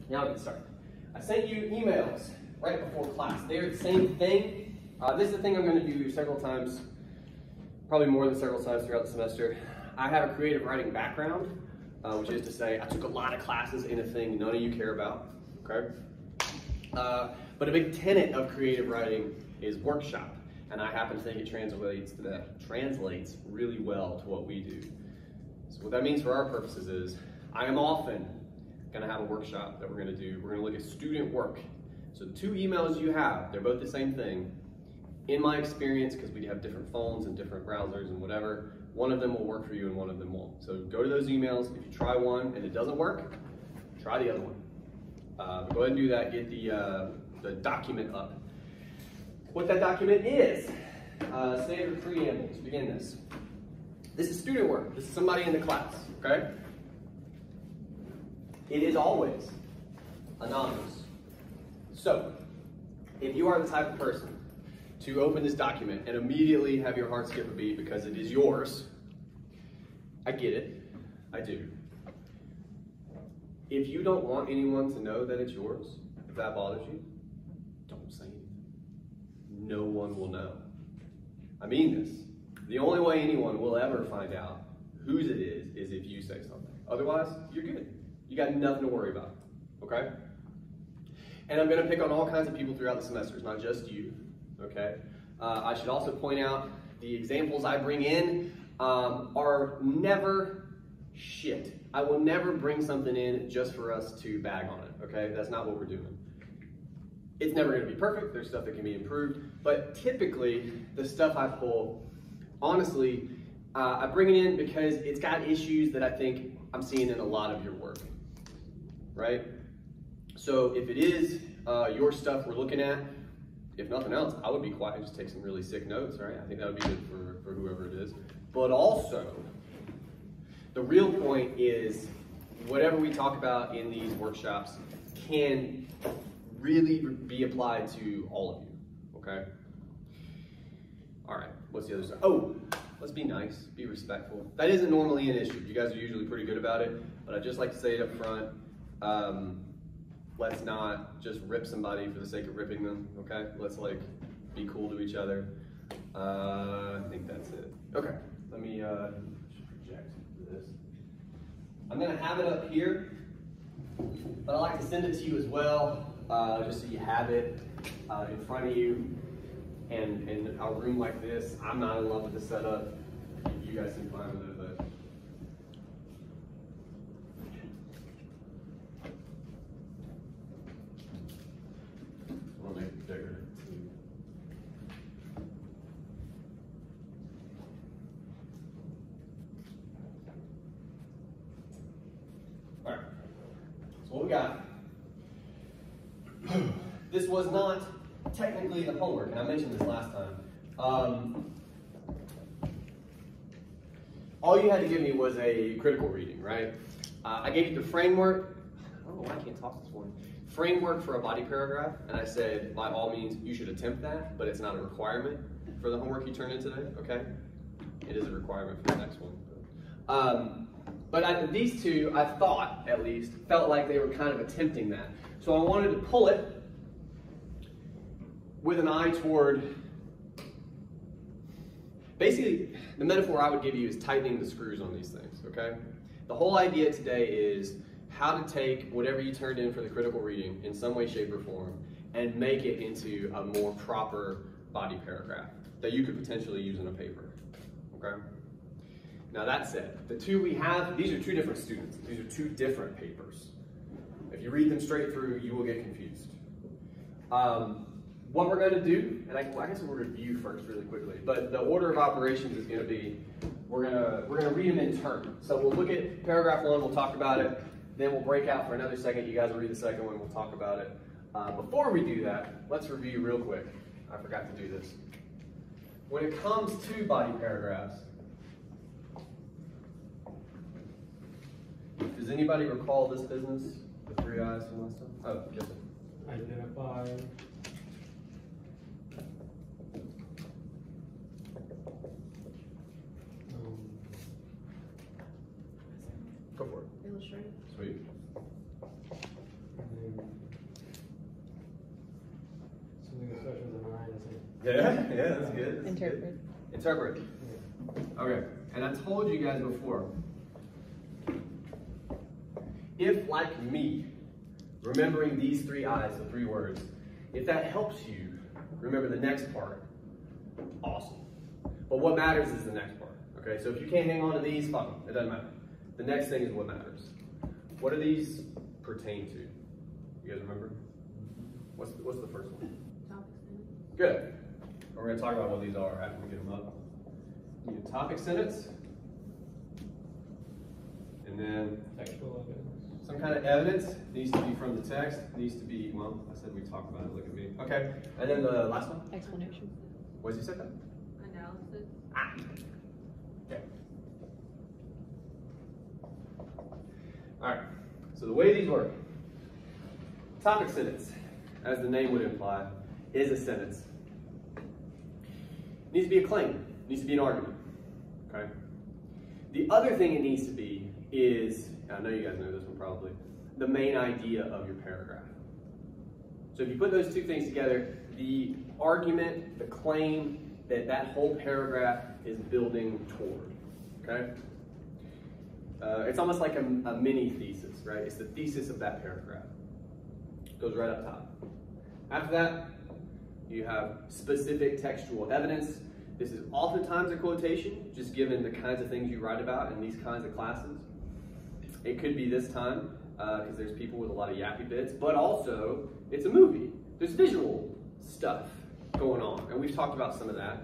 Now we can start. I sent you emails right before class. They're the same thing. This is the thing I'm going to do several times, probably more than several times throughout the semester. I have a creative writing background, which is to say I took a lot of classes in a thing none of you care about, okay? But a big tenet of creative writing is workshop, and I happen to think it translates really well to what we do. So what that means for our purposes is I am often going to have a workshop that we're going to do. We're going to look at student work. So the two emails you have, they're both the same thing. In my experience, because we have different phones and different browsers and whatever, one of them will work for you and one of them won't. So go to those emails. If you try one and it doesn't work, try the other one. But go ahead and do that. Get the document up. What that document is, standard preamble to begin this. This is student work. This is somebody in the class, okay? It is always anonymous. So, if you are the type of person to open this document and immediately have your heart skip a beat because it is yours, I get it. I do. If you don't want anyone to know that it's yours, if that bothers you, don't say anything. No one will know. I mean this. The only way anyone will ever find out whose it is if you say something. Otherwise, you're good. You got nothing to worry about, okay? And I'm going to pick on all kinds of people throughout the semester. It's not just you, okay? I should also point out the examples I bring in are never shit. I will never bring something in just for us to bag on it, okay? That's not what we're doing. It's never going to be perfect. There's stuff that can be improved. But typically, the stuff I pull, honestly, I bring it in because it's got issues that I think I'm seeing in a lot of your work, right? So if it is your stuff we're looking at, if nothing else, I would be quiet and just take some really sick notes, right? I think that would be good for whoever it is. But also, the real point is whatever we talk about in these workshops can really be applied to all of you, okay? All right, what's the other stuff? Oh, let's be nice, be respectful. That isn't normally an issue. You guys are usually pretty good about it, but I'd just like to say it up front. Let's not just rip somebody for the sake of ripping them, okay? Let's like be cool to each other. I think that's it. Okay, let me project this. I'm gonna have it up here, but I'd like to send it to you as well, just so you have it in front of you. And in a room like this, I'm not in love with the setup. You guys seem fine with it, but I want to make it bigger. All right. So what we got? This was not technically the homework, and I mentioned this last time. All you had to give me was a critical reading, right? I gave you the framework. I don't know why I can't talk this morning. Framework for a body paragraph, and I said, by all means, you should attempt that, but it's not a requirement for the homework you turn in today, okay? It is a requirement for the next one. But these two, I thought, at least, felt like they were kind of attempting that. So I wanted to pull it with an eye toward, basically, the metaphor I would give you is tightening the screws on these things, okay? The whole idea today is how to take whatever you turned in for the critical reading in some way, shape, or form and make it into a more proper body paragraph that you could potentially use in a paper, okay? Now that said, the two we have, these are two different students. These are two different papers. If you read them straight through, you will get confused. What we're going to do, and I guess we'll review first really quickly, but the order of operations is going to be, we're going to read them in turn. So we'll look at paragraph 1, we'll talk about it, then we'll break out for another second, you guys will read the second one, we'll talk about it. Before we do that, let's review real quick. I forgot to do this. When it comes to body paragraphs, does anybody recall this business? The 3 I's from last time? Oh, yes sir. Identify. Go for it. Illustrate. Sweet. And Yeah, that's good. That's Interpret. Good. Interpret. Okay, and I told you guys before, if, like me, remembering these 3 I's, the 3 words, if that helps you remember the next part, awesome. But what matters is the next part, okay? So if you can't hang on to these, fine, it doesn't matter. The next thing is what matters. What do these pertain to? You guys remember? What's the first one? Topic sentence. Good. We're going to talk about what these are after we get them up. You need a topic sentence, and then Textual evidence. some kind of evidence. Needs to be from the text. Needs to be, well, I said we talked about it. Look at me. Okay. And then the last one. Explanation. What did you say that? Analysis. Ah. Okay. All right. So the way these work. Topic sentence, as the name would imply, is a sentence. It needs to be a claim. It needs to be an argument. Okay. The other thing it needs to be is, I know you guys know this one probably, the main idea of your paragraph. So if you put those 2 things together, the argument, the claim that whole paragraph is building toward. Okay. It's almost like a mini thesis, right? It's the thesis of that paragraph. Goes right up top. After that, you have specific textual evidence. This is oftentimes a quotation, just given the kinds of things you write about in these kinds of classes. It could be this time, because there's people with a lot of yappy bits, but also it's a movie. There's visual stuff going on, and we've talked about some of that.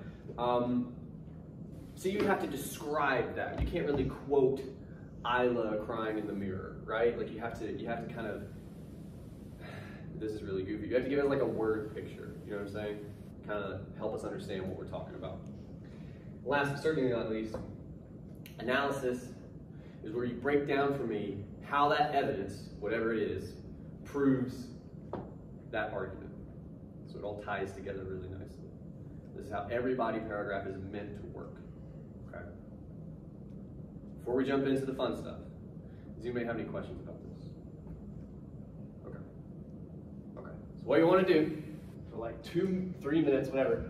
So you have to describe that. You can't really quote Isla crying in the mirror, right? Like you have to kind of, this is really goofy. You have to give it like a word picture, you know what I'm saying? Kind of help us understand what we're talking about. Last, but certainly not least, analysis is where you break down for me how that evidence, whatever it is, proves that argument. So it all ties together really nicely. This is how every body paragraph is meant to work. Okay. Before we jump into the fun stuff, does anybody have any questions about this? Okay. Okay. So what you want to do for like 2-3 minutes, whatever,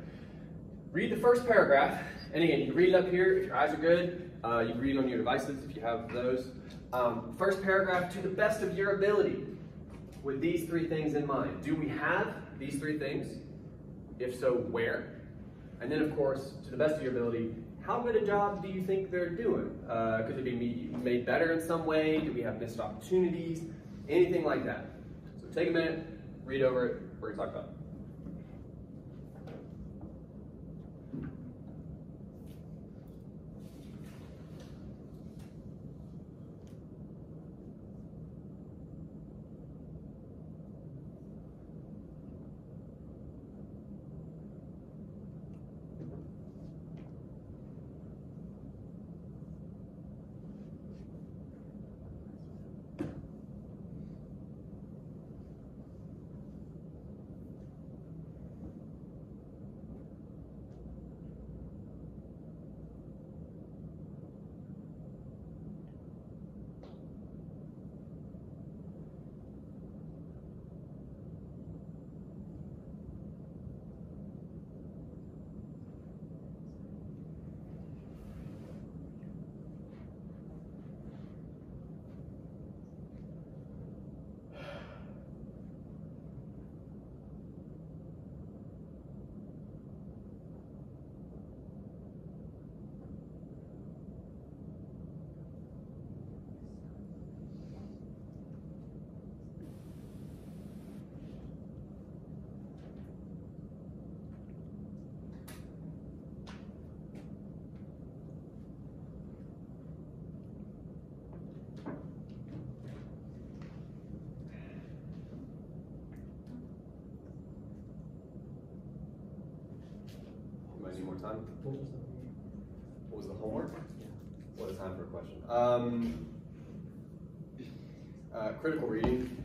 read the first paragraph. And again, you can read it up here if your eyes are good. You can read it on your devices if you have those. First paragraph, to the best of your ability, with these 3 things in mind. Do we have these 3 things? If so, where? And then, of course, to the best of your ability, how good a job do you think they're doing? Could it be made better in some way? Do we have missed opportunities? Anything like that. So take a minute, read over it. We're going to talk about it. Any more time? What was the homework? Yeah. What a time for a question. Critical reading.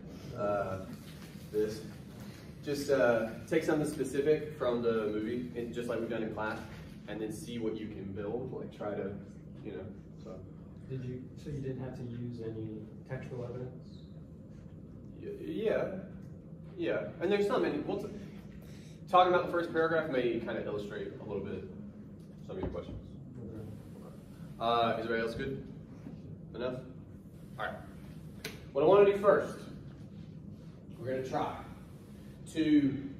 This. Just take something specific from the movie, and just like we've done in class, and then see what you can build. Like try to, you know. So. So you didn't have to use any textual evidence? Yeah. And there's not many. talking about the first paragraph may kind of illustrate a little bit some of your questions. Is everybody else good? Enough? All right. What I want to do first, we're going to try to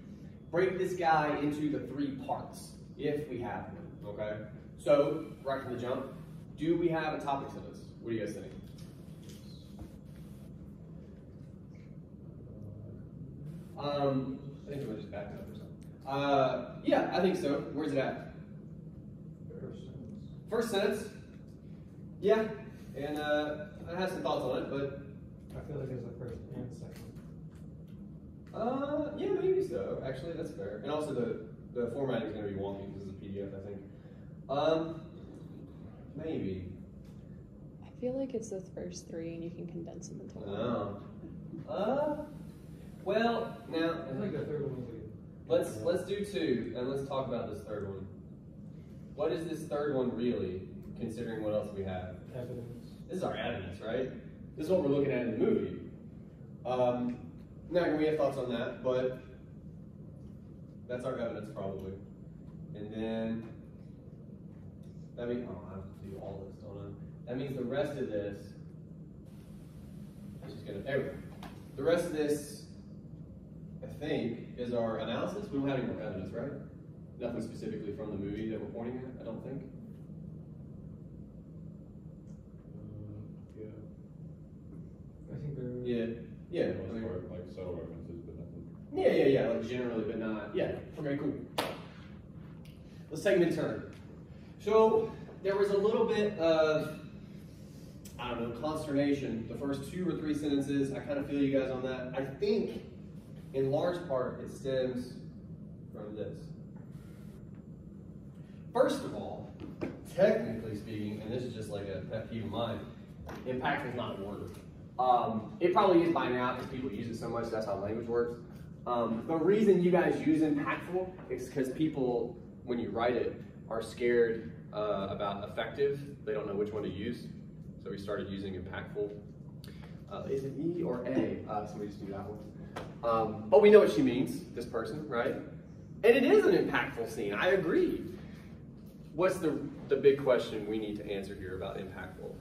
break this guy into the 3 parts, if we have them, okay? So, right from the jump, do we have a topic sentence? What do you guys think? I think we're just backing up or something. Yeah, I think so. Where's it at? First sentence. Yeah, and I have some thoughts on it, but I feel like it's the first and second. yeah, maybe so. Actually, that's fair. And also the formatting is going to be wonky because it's a PDF, I think. Maybe. I feel like it's the first 3 and you can condense them into one. No. Well, now I think the third one was good. let's do 2 and let's talk about this third one. What is this third one really, considering what else we have? Evidence. This is our evidence, right? This is what we're looking at in the movie. Now we have thoughts on that, but that's our evidence probably. And then that means I have to do all this, don't I? That means the rest of this is just gonna the rest of this, I think, is our analysis. We don't have any more evidence, right? Nothing specifically from the movie that we're pointing at, I don't think. I think they're... Yeah. Most part, like subtle references, but nothing. Yeah, like generally, but not. Yeah, okay, cool. Let's take them in turn. So, there was a little bit of, I don't know, consternation. The first 2 or 3 sentences, I kind of feel you guys on that. I think, in large part, it stems from this. First of all, technically speaking, and this is just like a pet peeve of mine, impactful is not a word. It probably is by now because people use it so much, that's how language works. The reason you guys use impactful is because people, when you write it, are scared about effective. They don't know which one to use. So we started using impactful. Is it E or A? Somebody just do that one. But we know what she means, this person, right? And it is an impactful scene, I agree. What's the big question we need to answer here about impactful?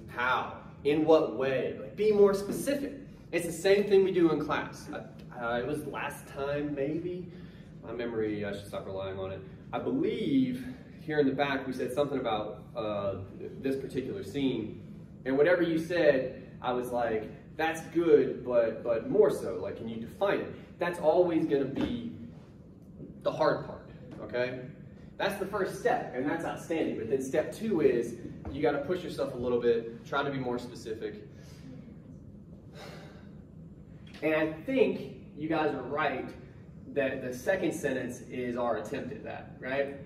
How? In what way? Like, be more specific. It's the same thing we do in class. It was last time, maybe. My memory, I should stop relying on it. I believe here in the back we said something about this particular scene. And whatever you said, I was like, that's good, but more so. Like, can you define it? That's always going to be the hard part, okay? That's the first step, and that's outstanding. But then step 2 is you got to push yourself a little bit, try to be more specific. And I think you guys are right that the second sentence is our attempt at that, right?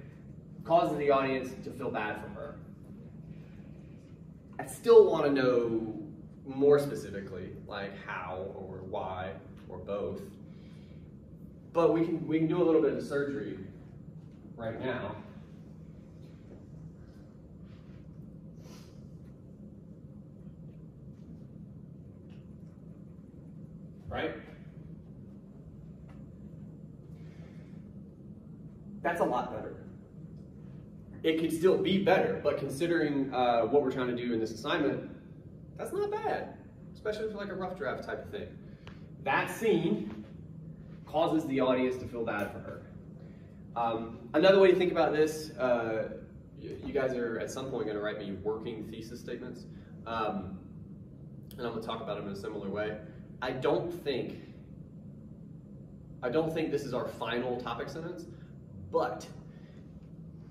Causes the audience to feel bad for her. I still want to know more specifically, like how or why or both. But we can do a little bit of surgery right now. Right? That's a lot better. It could still be better, but considering what we're trying to do in this assignment, that's not bad, especially for like a rough draft type of thing. That scene causes the audience to feel bad for her. Another way to think about this, you guys are at some point going to write me working thesis statements, and I'm going to talk about them in a similar way. I don't think this is our final topic sentence, but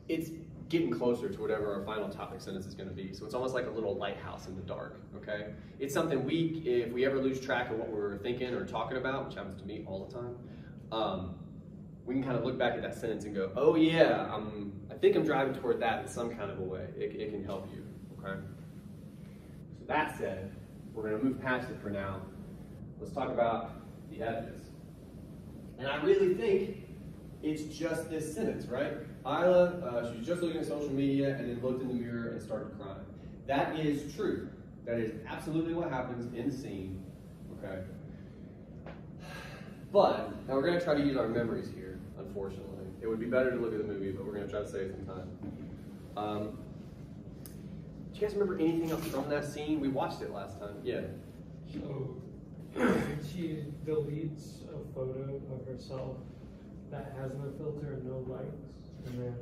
it's getting closer to whatever our final topic sentence is going to be. So it's almost like a little lighthouse in the dark, okay? It's something if we ever lose track of what we're thinking or talking about, which happens to me all the time, we can kind of look back at that sentence and go, oh yeah, I think I'm driving toward that in some kind of a way. It can help you, okay? So that said, we're going to move past it for now. Let's talk about the evidence. And I really think it's just this sentence, right? Isla, she was just looking at social media and then looked in the mirror and started crying. That is true. That is absolutely what happens in the scene, okay? But, now we're going to try to use our memories here, unfortunately. It would be better to look at the movie, but we're going to try to save some time. Do you guys remember anything else from that scene? We watched it last time. Yeah. So she deletes a photo of herself that has no filter and no likes, and then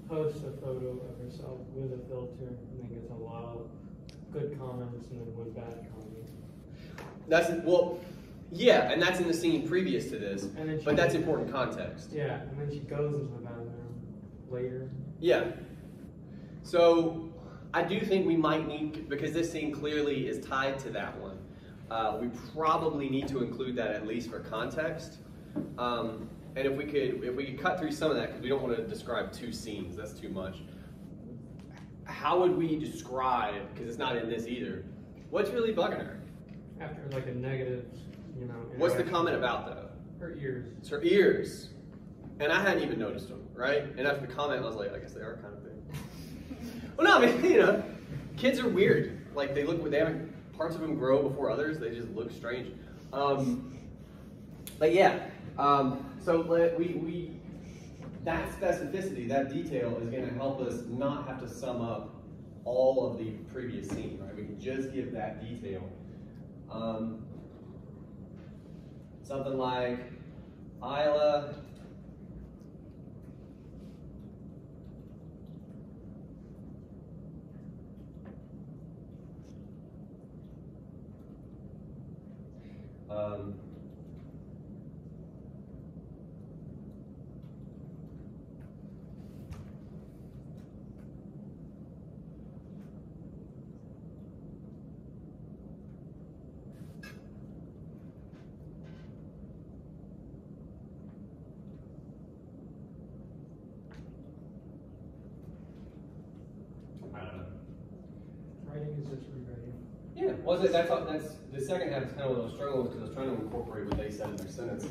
posts a photo of herself with a filter, and then gets a lot of good comments and then one bad comment. Yeah, and that's in the scene previous to this, And then but that's important context. Yeah, and then she goes into the bathroom later. Yeah. So I do think we might need, because this scene clearly is tied to that one, we probably need to include that at least for context. And if we could cut through some of that, because we don't want to describe two scenes, that's too much. How would we describe, because it's not in this either, what's really bugging her? After like a negative, What's the interaction. comment about though? Her ears. It's her ears. And I hadn't even noticed them, right? And after the comment, I was like, I guess they are kind of big. Well, no, I mean, kids are weird. Like they haven't, parts of them grow before others. They just look strange. But yeah, so that specificity, that detail is going to help us not have to sum up all of the previous scene, right? We can just give that detail. Something like, Isla I don't know. Writing is just rewriting. Yeah, that's the second half is kind of what I was struggling with because I was trying to incorporate what they said in their sentence.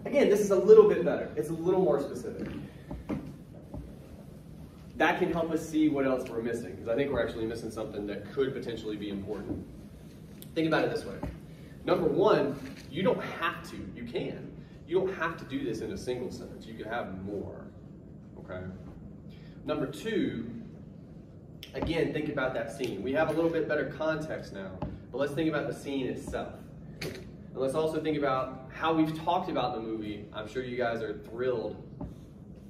Again, this is a little bit better. It's a little more specific. That can help us see what else we're missing because I think we're actually missing something that could potentially be important. Think about it this way. Number one, you don't have to. You can. You don't have to do this in a single sentence. You can have more. Okay? Number two, again, think about that scene. We have a little bit better context now, but let's think about the scene itself. And let's also think about how we've talked about the movie. I'm sure you guys are thrilled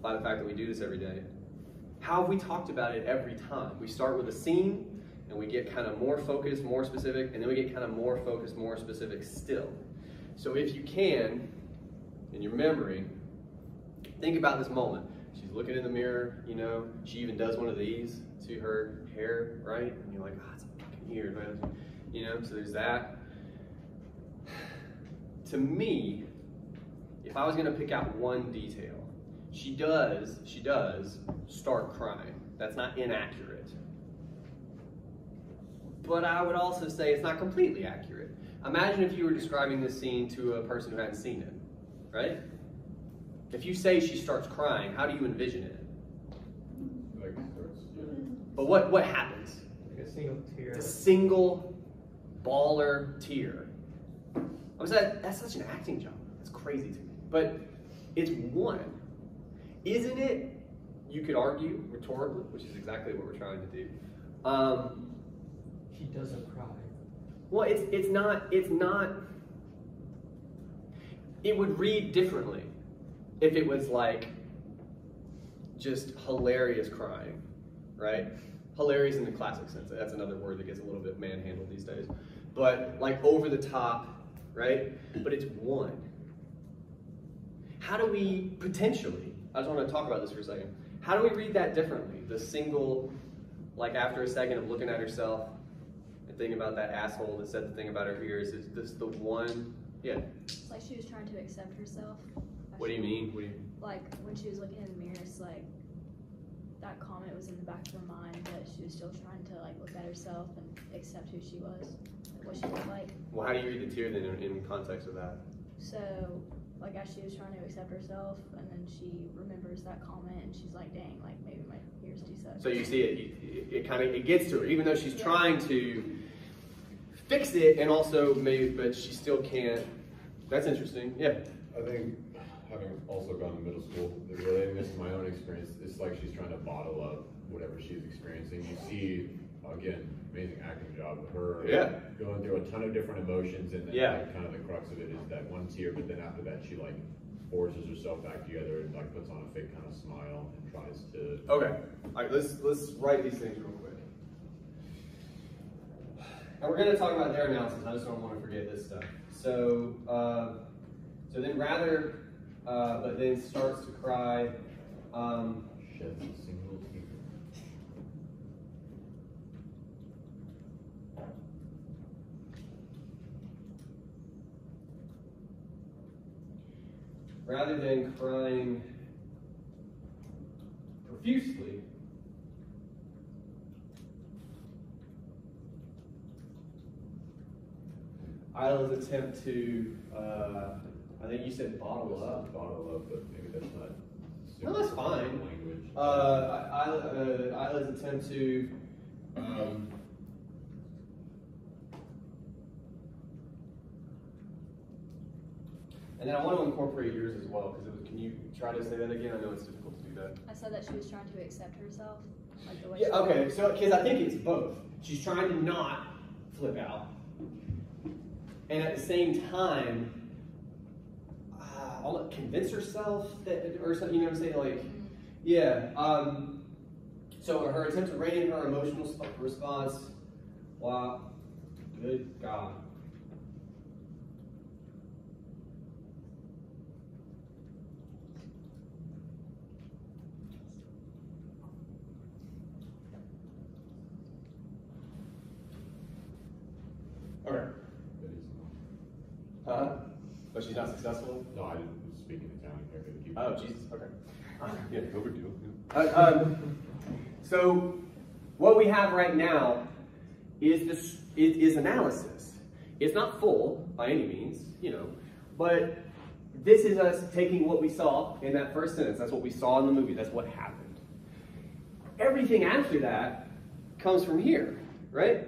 by the fact that we do this every day. How have we talked about it every time? We start with a scene, and we get kind of more focused, more specific, and then we get kind of more focused, more specific still. So if you can, in your memory, think about this moment. She's looking in the mirror, she even does one of these to her hair, right? And you're like, it's a fucking ears, right? So there's that. To me, if I was gonna pick out one detail, she does start crying. That's not inaccurate. But I would also say it's not completely accurate. Imagine if you were describing this scene to a person who hadn't seen it, right? If you say she starts crying, how do you envision it? Like, starts, yeah. But what happens? Like a single tear. It's a single baller tear. That's such an acting job. That's crazy to me. But it's one. Isn't it, you could argue, rhetorically, which is exactly what we're trying to do. She doesn't cry. Well, it's not, it would read differently if it was like just hilarious crying, right? Hilarious in the classic sense. That's another word that gets a little bit manhandled these days. But like over the top, right? But it's one. How do we potentially, I just want to talk about this for a second. How do we read that differently? The single, like after a second of looking at herself and thinking about that asshole that said the thing about her ears, is this the one? Yeah. It's like she was trying to accept herself. What do you mean? Like when she was looking in the mirror, it's like that comment was in the back of her mind, but she was still trying to like look at herself and accept who she was, what she looked like. Well, how do you read the tear then in context of that? So, like as she was trying to accept herself, and then she remembers that comment, and she's like, "Dang, like maybe my ears do suck." So you see it gets to her, even though she's trying to fix it and also maybe, but she still can't. That's interesting. Yeah. I think, having also gone to middle school, relating this to my own experience, it's like she's trying to bottle up whatever she's experiencing. You see, again, amazing acting job of her going through a ton of different emotions, and then like, kind of the crux of it is that one tear, but then after that she like forces herself back together and like puts on a fake kind of smile and tries to. Okay. All right. Let's write these things real quick. And we're going to talk about their analysis. I just don't want to forget this stuff. So, so then rather, but then starts to cry. Sheds a single tear. Rather than crying profusely, Isla's attempt to, I think you said bottle up. Bottle up, but maybe that's not. No, that's fine. Language. Isla's attempt to, and then I want to incorporate yours as well, because can you try to say that again? I know it's difficult to do that. I said that she was trying to accept herself, like the way Yeah, she okay, so, because I think it's both. She's trying to not flip out, and at the same time, I'll convince herself that, or something, you know what I'm saying? Like, yeah. So her attempt to rein in her emotional response, wow, good God. Okay. But she's not successful? No, I didn't speak in Italian here. Keep Oh, Jesus, okay. Yeah, no big deal. So, what we have right now is analysis. It's not full by any means, you know, but this is us taking what we saw in that first sentence. That's what we saw in the movie. That's what happened. Everything after that comes from here, right?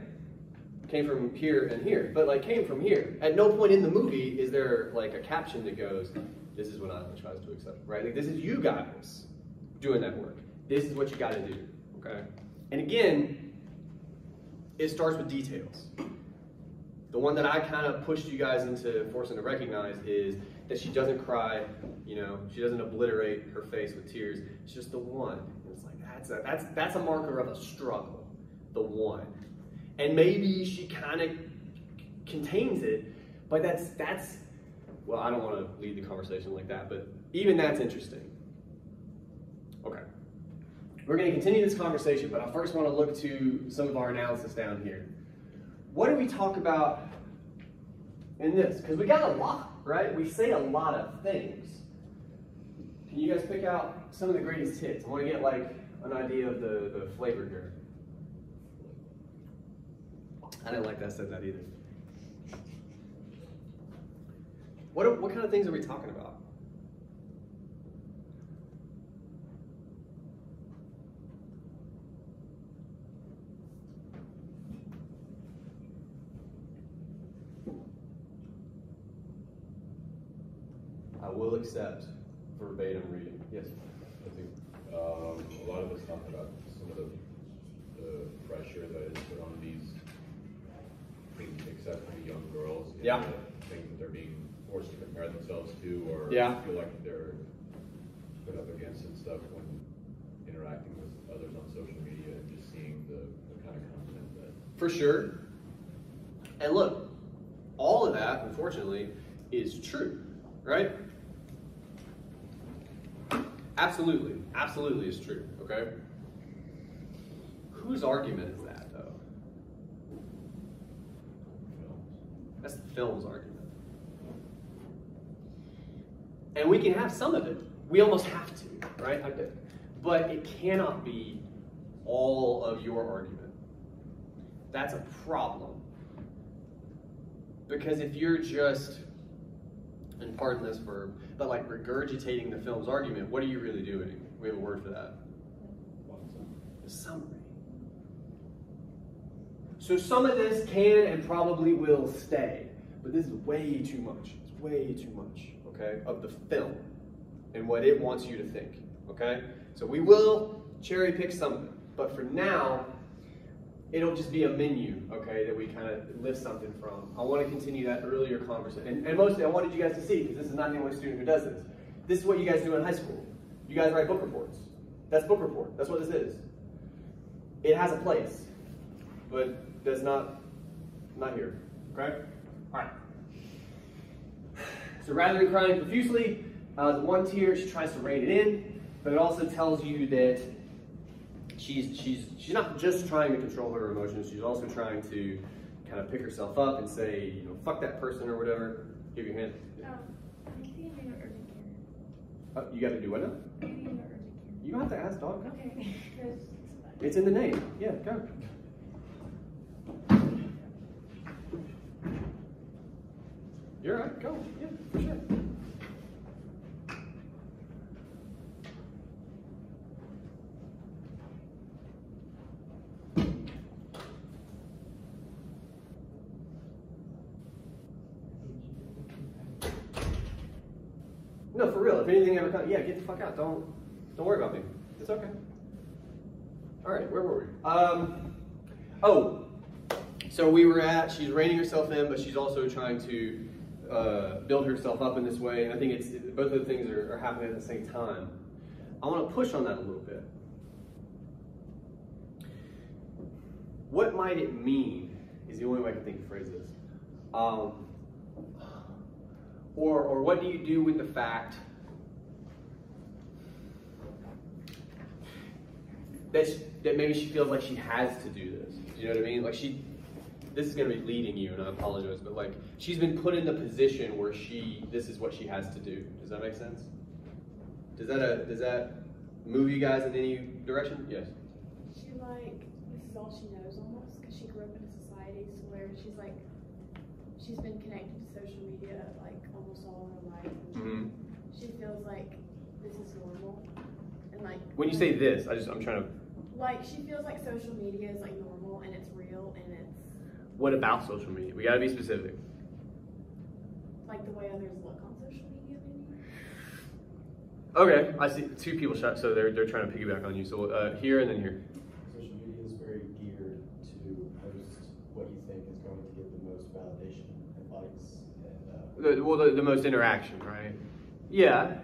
Came from here and here, but like came from here. At no point in the movie is there like a caption that goes, this is what Isla tries to accept, right? Like, this is you guys doing that work. This is what you got to do, okay? And again, it starts with details. The one that I kind of pushed you guys into forcing to recognize is that she doesn't cry, you know, she doesn't obliterate her face with tears. It's just the one. And it's like, that's a marker of a struggle, the one. And maybe she kind of contains it, but that's, well, I don't want to lead the conversation like that, but even that's interesting. Okay. We're going to continue this conversation, but I first want to look to some of our analysis down here. What do we talk about in this? Because we got a lot, right? We say a lot of things. Can you guys pick out some of the greatest hits? I want to get like an idea of the flavor here. I didn't like that I said that either. What kind of things are we talking about? I will accept verbatim reading. Yes. I think a lot of us talk about some of the pressure that is put on these exceptionally young girls. Yeah. Things that they're being forced to compare themselves to, or feel like they're put up against and stuff when interacting with others on social media and just seeing the kind of content that. For sure. And look, all of that, unfortunately, is true, right? Absolutely. Absolutely is true, okay? Whose argument is that, though? That's the film's argument. And we can have some of it. We almost have to, right? But it cannot be all of your argument. That's a problem. Because if you're just, and pardon this verb, but like regurgitating the film's argument, what are you really doing? We have a word for that. The summary. So some of this can and probably will stay, but this is way too much. It's way too much, okay, of the film and what it wants you to think, okay? So we will cherry pick some of it, but for now, it'll just be a menu, okay, that we kind of lift something from. I want to continue that earlier conversation. And mostly I wanted you guys to see, because this is not the only student who does this. This is what you guys do in high school. You guys write book reports. That's book report. That's what this is. It has a place, but does not here, okay? All right. So rather than crying profusely, the one tear, she tries to rein it in, but it also tells you that she's not just trying to control her emotions, she's also trying to kind of pick herself up and say, you know, fuck that person or whatever. Give your hand. You got to do what now? You don't have to ask, dog. Okay. It's in the name. Yeah, go. You're all right. Go. Yeah, for sure. No, for real. If anything ever comes, yeah, get the fuck out. Don't worry about me. It's okay. All right, where were we? Oh, so we were at, she's reining herself in, but she's also trying to build herself up in this way. And I think both of the things are happening at the same time. I want to push on that a little bit. What might it mean is the only way I can think to phrase this. Or what do you do with the fact that maybe she feels like she has to do this? Do you know what I mean? Like this is going to be leading you, and I apologize, but like she's been put in the position where this is what she has to do. Does that make sense? Does that move you guys in any direction? Yes. This is all she knows almost, because she grew up in a society where she's been connected to social media almost all her life. And she feels like this is normal, and when you say this, I'm trying to. She feels like social media is normal and it's real and it's. What about social media? We got to be specific. The way others look on social media, maybe. Okay, I see two people shot, so they're trying to piggyback on you. So here and then here. Social media is very geared to post what you think is going to get the most validation and likes and. The most interaction, right? Yeah.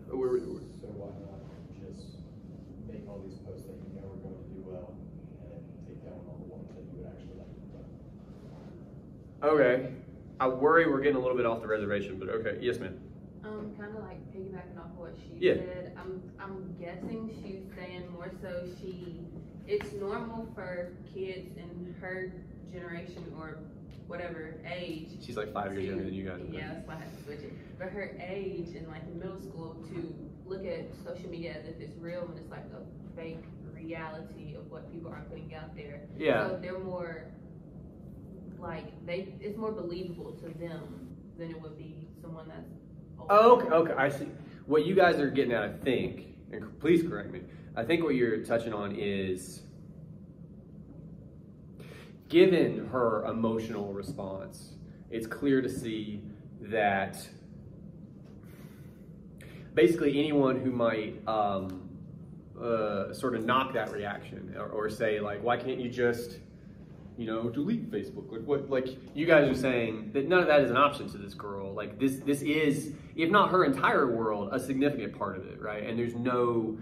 So why not just make all these posts that you know are going to do well, and take down all the ones that you would actually like to put? Okay. I worry we're getting a little bit off the reservation, but okay. Yes, ma'am. Kind of piggybacking off what she Yeah. said. I'm guessing she's saying more so it's normal for kids in her generation or whatever age. She's 5 years younger than you guys. Yeah, that's why I had to switch it. For her age in middle school to look at social media as if it's real and it's a fake reality of what people are putting out there. Yeah. So they're more it's more believable to them than it would be someone that's older. Okay, I see. What you guys are getting at, I think, and please correct me, I think what you're touching on is, given her emotional response, it's clear to see that basically anyone who might sort of knock that reaction or say, why can't you just, delete Facebook? You guys are saying that none of that is an option to this girl. This is, if not her entire world, a significant part of it, right? And there's no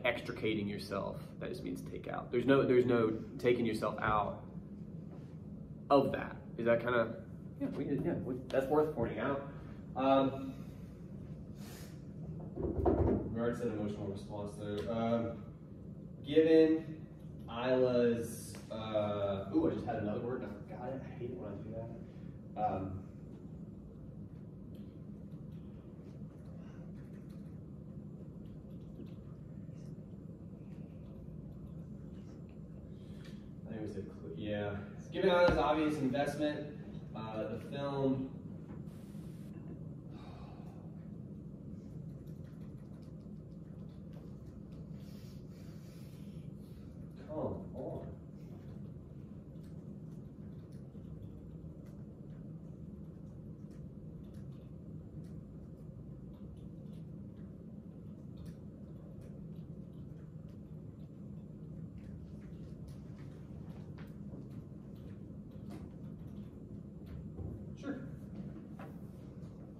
extricating yourself. That just means take out. There's no taking yourself out of that. Is that kind of, that's worth pointing out. We already said emotional response there. Given Isla's, I just had another word and I forgot it. I hate it when I do that. I think we said, yeah. Given Isla's obvious investment, the film. Come on.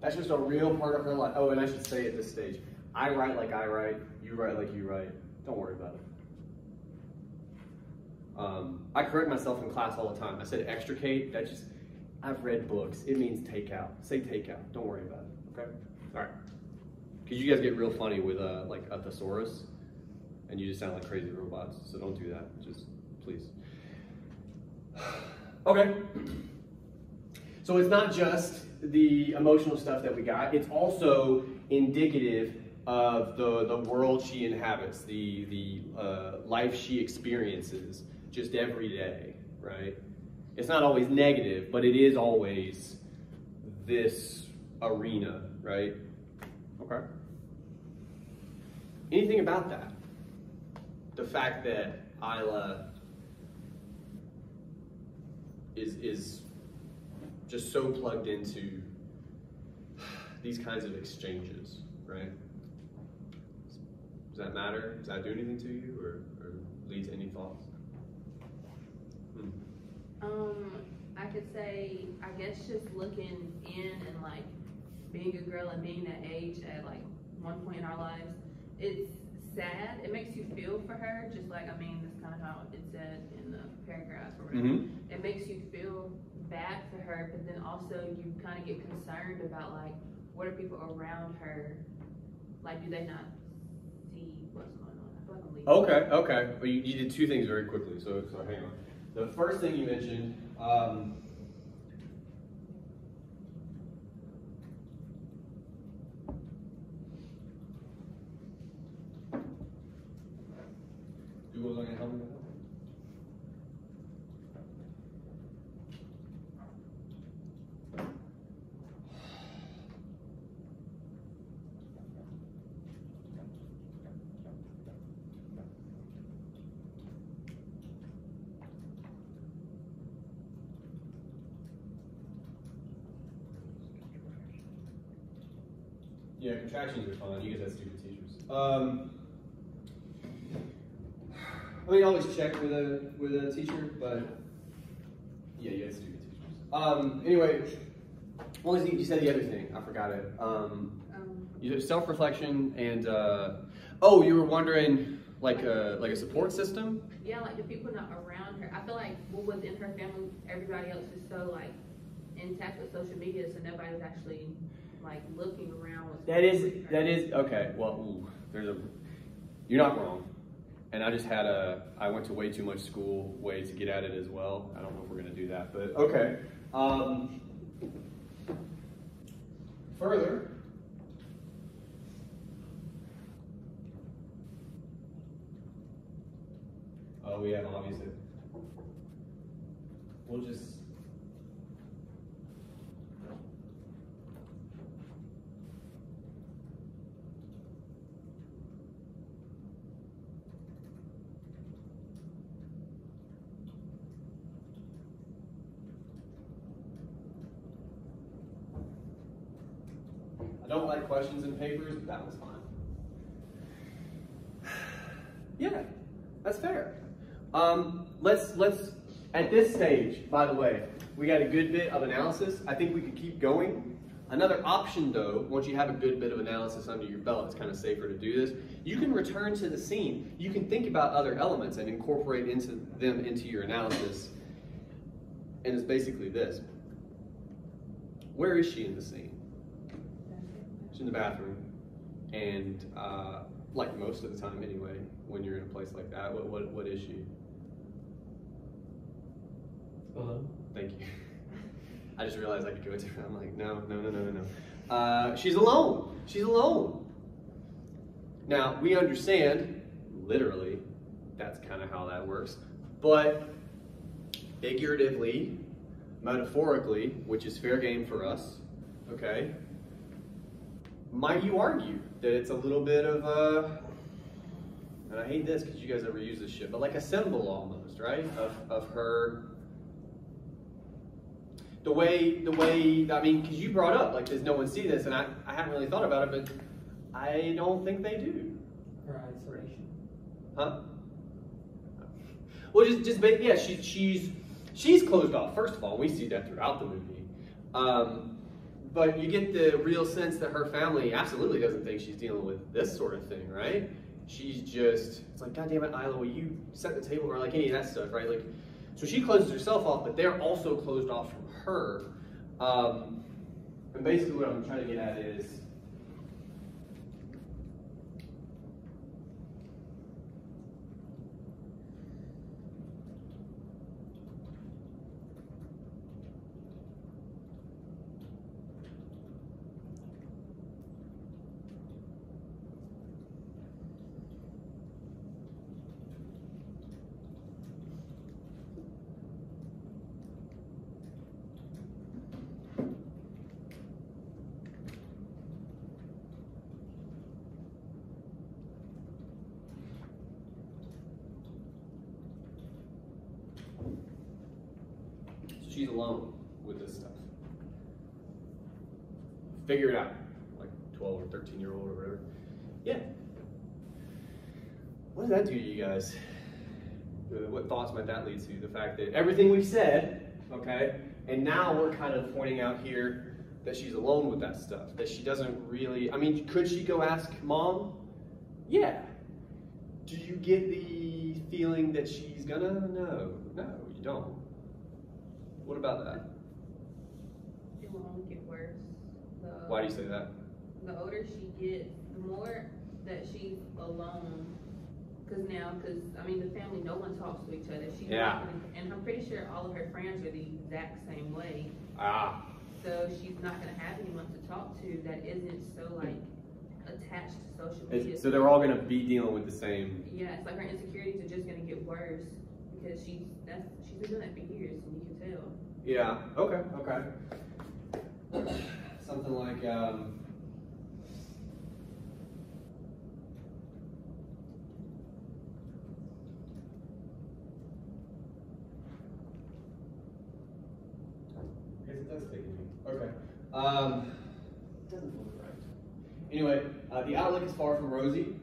That's just a real part of her life. Oh, and I should say at this stage, I write like I write, you write like you write. Don't worry about it. I correct myself in class all the time. I said extricate, I've read books. It means take out. Say take out. Don't worry about it, okay? All right. Because you guys get real funny with like a thesaurus, and you just sound like crazy robots, so don't do that, just please. Okay. So it's not just the emotional stuff that we got, it's also indicative of the world she inhabits, the life she experiences just every day, right? It's not always negative, but it is always this arena, right? Okay. Anything about that? The fact that Isla is just so plugged into these kinds of exchanges, right? Does that matter? Does that do anything to you, or lead to any thoughts? I could say, I guess just looking in and like being a girl and being that age at like one point in our lives, it's sad. It makes you feel for her, just like, I mean, that's kind of how it said in the paragraph or whatever. Mm-hmm. It makes you feel bad for her, but then also you kind of get concerned about like, what are people around her, like, do they not see what's going on? I feel like I'm leaving. Okay. Well, you did two things very quickly, so hang on. The first thing you mentioned, Google's not gonna help me with that? Yeah, contractions are fun. You guys have stupid teachers. I mean, always check with a teacher, but yeah, you have stupid teachers. Anyway, what was you said the other thing? I forgot it. You said self-reflection and you were wondering like a support system. Yeah, like the people not around her. I feel like what was in her family, everybody else is so like intact with social media, so nobody's actually like looking around. That is okay. Well, you're not wrong. And I went to way too much school way to get at it as well. I don't know if we're gonna do that, but okay. Further. Oh, we have obviously. We'll just. I don't like questions in papers, but that was fine. Yeah, that's fair. Let's at this stage, by the way, we got a good bit of analysis. I think we could keep going. Another option though, once you have a good bit of analysis under your belt, it's kind of safer to do this. You can return to the scene. You can think about other elements and incorporate them into your analysis. And it's basically this. Where is she in the scene? She's in the bathroom, and like most of the time anyway, when you're in a place like that, what is she? Hello? Thank you. I just realized I could go into her. I'm like, no. She's alone. She's alone. Now, we understand, literally, that's kind of how that works, but figuratively, metaphorically, which is fair game for us, okay? Might you argue that it's a little bit of a, and I hate this because you guys never use this shit, but like a symbol almost, right? Of her, the way, I mean, because you brought up, like, does no one see this? And I haven't really thought about it, but I don't think they do. Her isolation. Huh? Well, yeah, she's closed off. First of all, we see that throughout the movie. But you get the real sense that her family absolutely doesn't think she's dealing with this sort of thing, right? She's just, it's like, God damn it, Isla, will you set the table, or like any of that stuff, right? Like, so she closes herself off, but they're also closed off from her. And basically what I'm trying to get at is, she's alone with this stuff. Figure it out, like 12 or 13-year-old or whatever. Yeah. What does that do to you guys? What thoughts might that lead to? The fact that everything we've said, okay, and now we're kind of pointing out here that she's alone with that stuff, that she doesn't really, I mean, could she go ask mom? Yeah. Do you get the feeling that she's gonna? No, you don't. What about that? It will only get worse. Why do you say that? The older she gets, the more that she's alone. Because I mean, the family, no one talks to each other. She's not gonna, and I'm pretty sure all of her friends are the exact same way. So she's not going to have anyone to talk to that isn't so like attached to social media. So they're all going to be dealing with the same. Yeah, it's like her insecurities are just going to get worse because she's been doing that for years, and you can tell. Yeah. Okay. Something like. I guess it does take me. Okay. Doesn't feel right. Anyway, the outlook is far from rosy.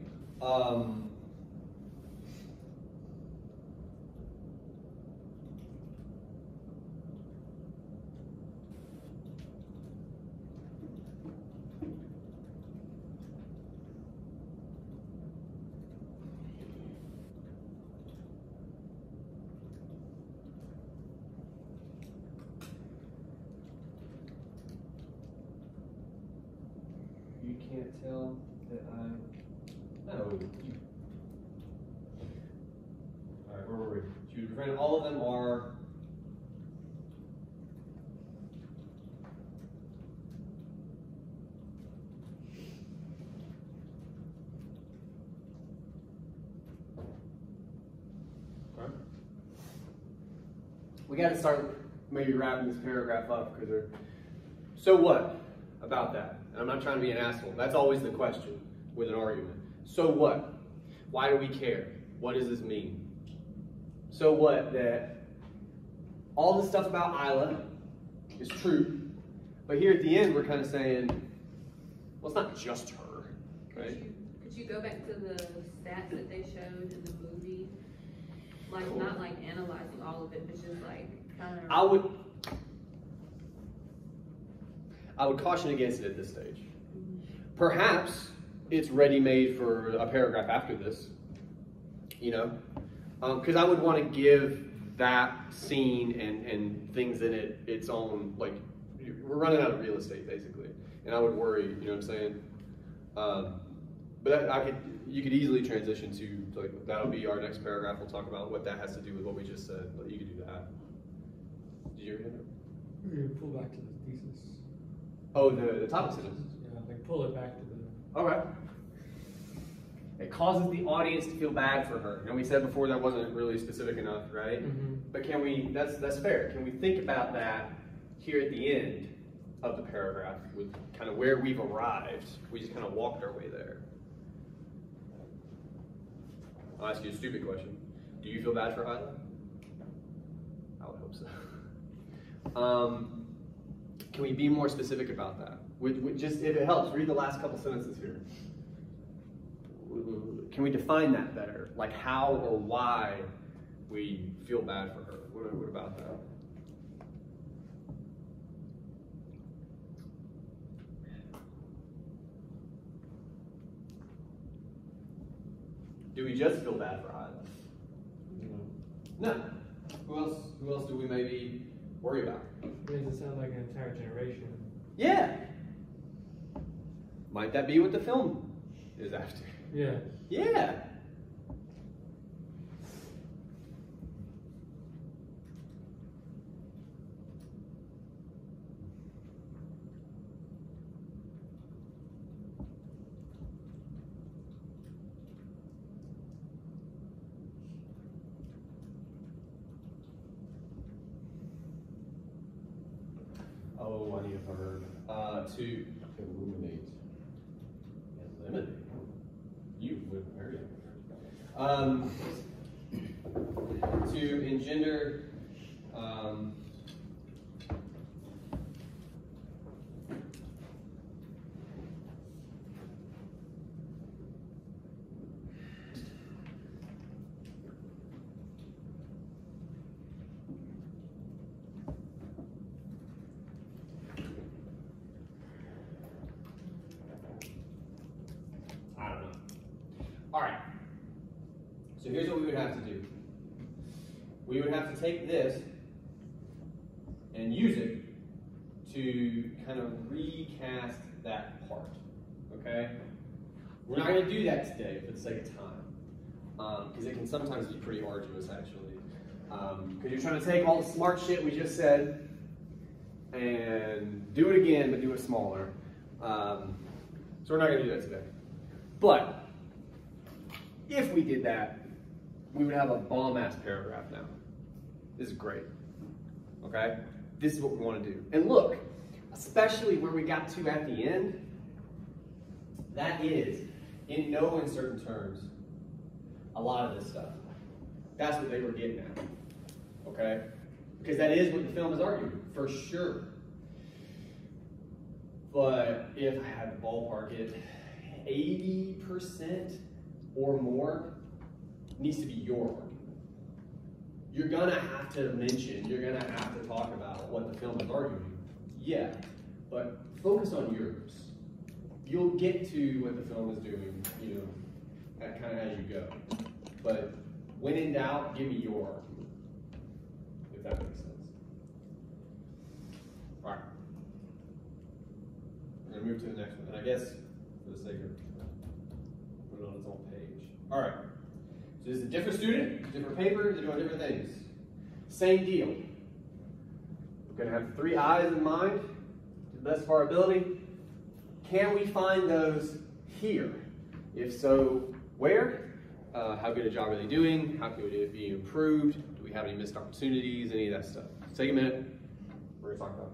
You can't tell that I'm. No. Alright, where were we? She was referring, all of them are. Okay. We got to start maybe wrapping this paragraph up because they're. So what about that? And I'm not trying to be an asshole. That's always the question with an argument. So what? Why do we care? What does this mean? So what? That all the stuff about Isla is true. But here at the end, we're kind of saying, well, it's not just her, right? Could you go back to the stats that they showed in the movie? Like, Cool. Not like analyzing all of it, but just like kind of. I would caution against it at this stage. Perhaps it's ready-made for a paragraph after this, you know? Because I would want to give that scene and things in it its own, like, we're running out of real estate, basically. And I would worry, you know what I'm saying? But you could easily transition to, like, that'll be our next paragraph. We'll talk about what that has to do with what we just said. But you could do that. Did you read it? We're going to pull back to the thesis. Oh, the topic sentence. Yeah, like pull it back to the. Okay. It causes the audience to feel bad for her. And we said before that wasn't really specific enough, right? Mm-hmm. But can we, that's fair. Can we think about that here at the end of the paragraph with kind of where we've arrived? We just kind of walked our way there. I'll ask you a stupid question. Do you feel bad for Isla? I would hope so. Can we be more specific about that? Just if it helps, read the last couple sentences here. Can we define that better? Like how or why we feel bad for her? What about that? Do we just feel bad for Hyla? No. Who else do we maybe worry about? Makes it sound like an entire generation. Yeah. Might that be what the film is after? Yeah. Yeah. Oh, I need a verb. To Illuminate. eliminate. You would very to engender. I don't know. All right. So here's what we would have to do. We would have to take this and use it to kind of recast that part. Okay? We're not going to do that today for the sake of time, because it can sometimes be pretty arduous, actually. Because you're trying to take all the smart shit we just said and do it again, but do it smaller. So we're not going to do that today. But if we did that, we would have a bomb-ass paragraph now. This is great. Okay? This is what we want to do. And look, especially where we got to at the end, that is, in no uncertain terms, a lot of this stuff. That's what they were getting at. Okay? Because that is what the film is arguing, for sure. But if I had to ballpark it, 80% or more needs to be your argument. You're gonna have to mention, you're gonna have to talk about what the film is arguing. Yeah, but focus on yours. You'll get to what the film is doing, you know, kind of as you go. But when in doubt, give me your argument, if that makes sense. All right. We're gonna move to the next one, and I guess for the sake of put it on its own page. All right. So this is a different student, different paper, they're doing different things. Same deal. We're going to have 3 eyes in mind, to the best of our ability. Can we find those here? If so, where? How good a job are they doing? How could it be improved? Do we have any missed opportunities? Any of that stuff. So take a minute. We're going to talk about it.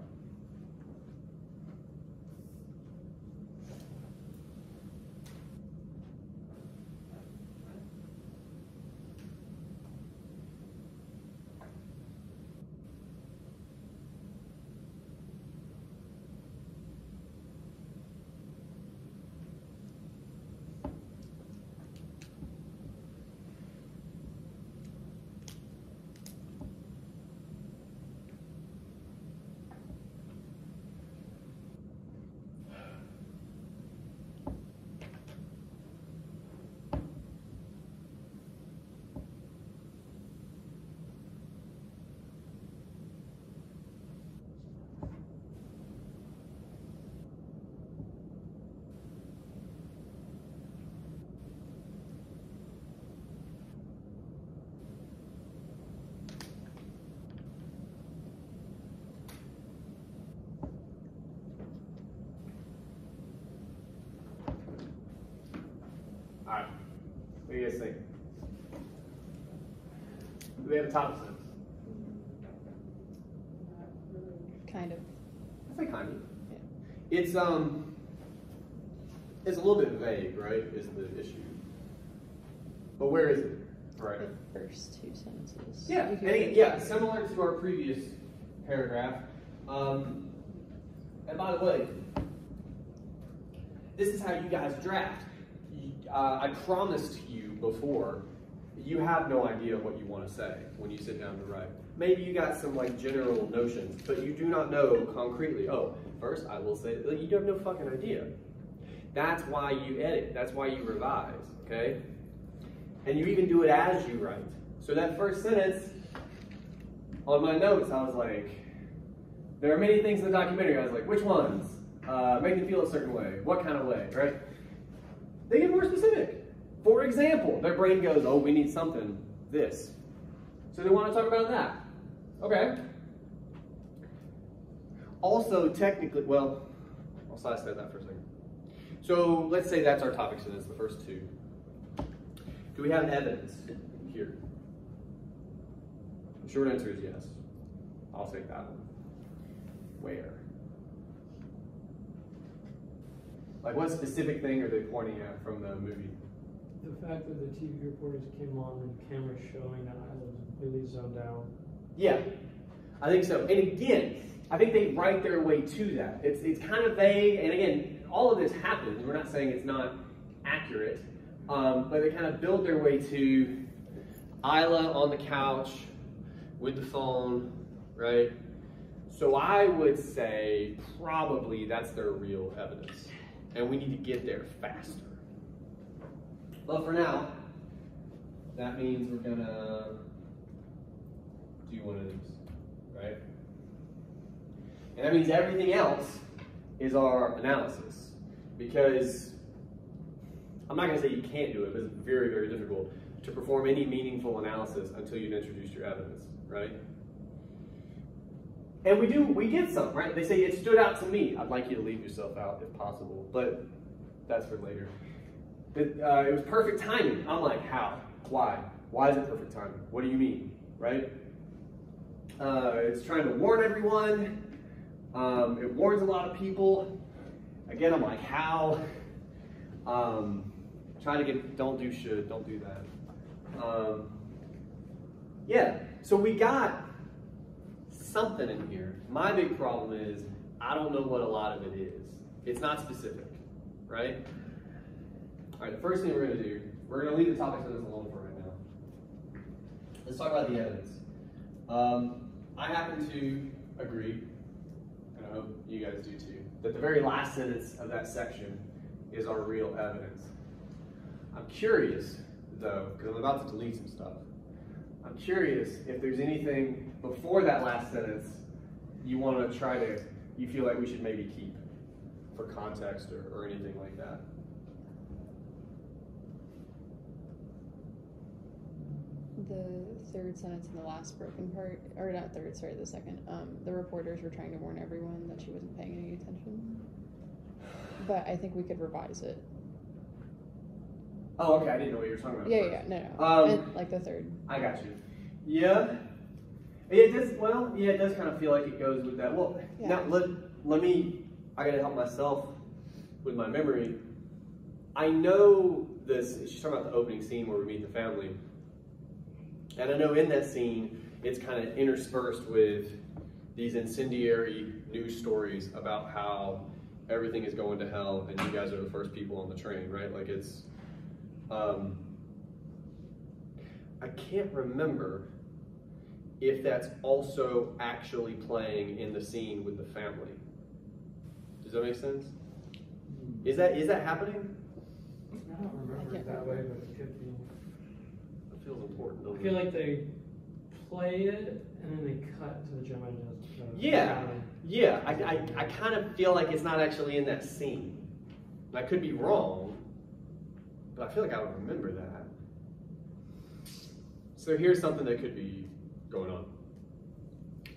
All right, what do you guys think? Do they have a top sense? Kind of. I say kind of. Yeah. It's a little bit vague, right? Is the issue. But where is it? Right. The first 2 sentences. Yeah, You and could- again, yeah, similar to our previous paragraph. And by the way, this is how you guys draft. I promised you before, you have no idea what you want to say when you sit down to write. Maybe you got some like general notions, but you do not know concretely. Oh, first I will say, you have no fucking idea. That's why you edit. That's why you revise, okay? And you even do it as you write. So that first sentence, on my notes, I was like, there are many things in the documentary. I was like, which ones? Make them feel a certain way. What kind of way, right? They get more specific. For example, their brain goes, oh, we need something, this. So they want to talk about that. Okay. Also, technically, well, I'll sidestep that for a second. So let's say that's our topic sentence, the first two. Do we have evidence here? The short answer is yes. I'll take that one. Where? Like, what specific thing are they pointing at from the movie? The fact that the TV reporters came on and the camera showing that I was really zoned out. Yeah, I think so. And again, I think they write their way to that. It's kind of vague, and again, all of this happens. We're not saying it's not accurate, but they kind of build their way to Isla on the couch with the phone, right? So I would say probably that's their real evidence, and we need to get there faster. But for now, that means we're gonna do one of these, right? And that means everything else is our analysis, because I'm not gonna say you can't do it, but it's very, very difficult to perform any meaningful analysis until you've introduced your evidence, right? And we get some, right? They say, it stood out to me. I'd like you to leave yourself out if possible, but that's for later. It was perfect timing. I'm like, how? Why? Why is it perfect timing? What do you mean, right? It's trying to warn everyone. It warns a lot of people. Again, I'm like, how? Trying to get, don't do should, don't do that. Yeah, so we got something in here. My big problem is, I don't know what a lot of it is. It's not specific, right? All right, the first thing we're going to do, we're going to leave the topic sentence alone for right now. Let's talk about the evidence. I happen to agree, and I hope you guys do too, that the very last sentence of that section is our real evidence. I'm curious, though, because I'm about to delete some stuff. I'm curious if there's anything before that last sentence you want to try to, you feel like we should maybe keep for context or anything like that. The third sentence in the last broken part, or not third, sorry, the second. The reporters were trying to warn everyone that she wasn't paying any attention. But I think we could revise it. Oh, okay, I didn't know what you were talking about. Yeah, no. Like the third. I got you. Yeah. It does, well, yeah, it does kind of feel like it goes with that. Well, yeah. Now let me, I gotta help myself with my memory. I know this, she's talking about the opening scene where we meet the family. And I know in that scene, it's kind of interspersed with these incendiary news stories about how everything is going to hell and you guys are the first people on the train, right? Like it's, I can't remember if that's also actually playing in the scene with the family. Does that make sense? Is that happening? I don't remember it that way, but it could be. It feels important, doesn't I feel it? like they play it and then they cut to the Gemini. Yeah, I kind of feel like it's not actually in that scene. I could be wrong, but I feel like I would remember that. So here's something that could be going on.